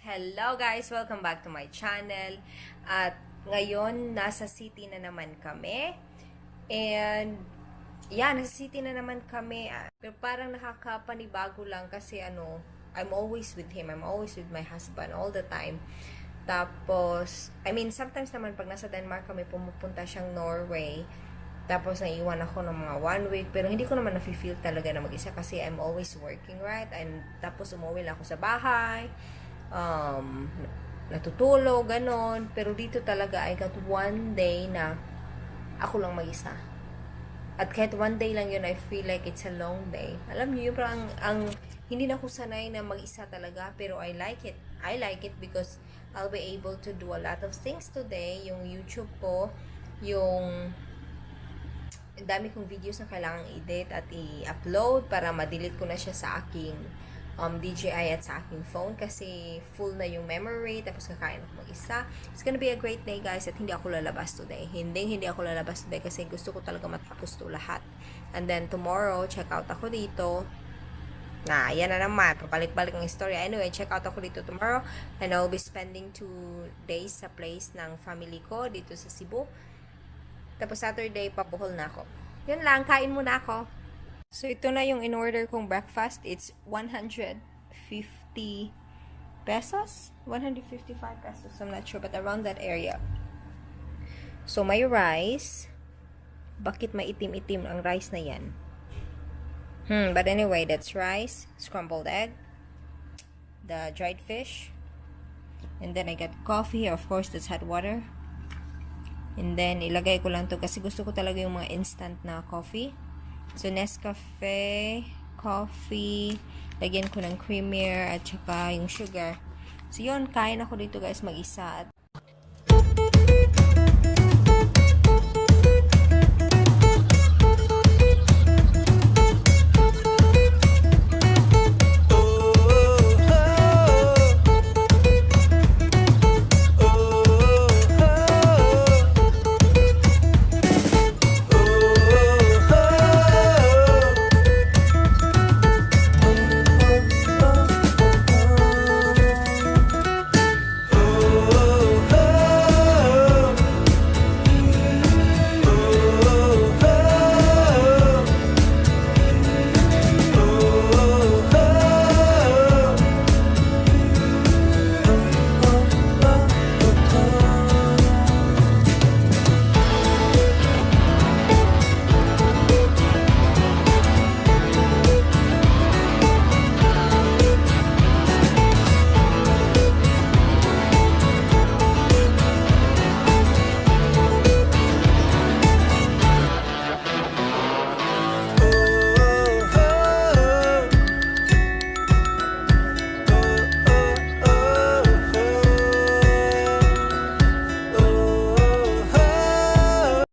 Hello guys! Welcome back to my channel. At ngayon, nasa city na naman kami. And, nasa city na naman kami. Pero parang nakakapanibago lang kasi I'm always with him. I'm always with my husband all the time. Tapos, sometimes naman pag nasa Denmark kami, pumupunta siyang Norway. Tapos, naiwan ako ng mga 1 week. Pero hindi ko naman nafe-feel talaga na mag-isa kasi I'm always working, right? And tapos, umuwi lang ako sa bahay. Natutulog, ganon. Pero dito talaga, I got 1 day na ako lang mag-isa. At kahit 1 day lang yun, I feel like it's a long day. Alam niyo, parang hindi na ako sanay na mag-isa talaga. Pero I like it. I like it because I'll be able to do a lot of things today. Yung YouTube ko, yung dami kong videos na kailangang i-edit at i-upload para ma-delete ko na siya sa aking DJI at sa aking phone kasi full na yung memory, tapos kakain ako mag-isa. It's gonna be a great day guys at hindi ako lalabas today. Hindi ako lalabas today kasi gusto ko talaga matapos to lahat. And then tomorrow, check out ako dito. Yan na naman. Papalik-balik ang story. Anyway, check out ako dito tomorrow and I'll be spending 2 days sa place ng family ko dito sa Cebu. Tapos Saturday, papuhol na ako. Yun lang, kain muna ako. So, ito na yung in-order kong breakfast. It's 150 pesos? 155 pesos. I'm not sure, but around that area. So, may rice. Bakit maitim-itim ang rice na yan? But anyway, that's rice, scrambled egg, the dried fish, and then I got coffee. Of course, that's hot water. And then, ilagay ko lang to kasi gusto ko talaga yung mga instant na coffee. So, Nescafe, coffee, lagyan ko ng creamer at saka yung sugar. So, yun, kain ako dito guys mag-isa.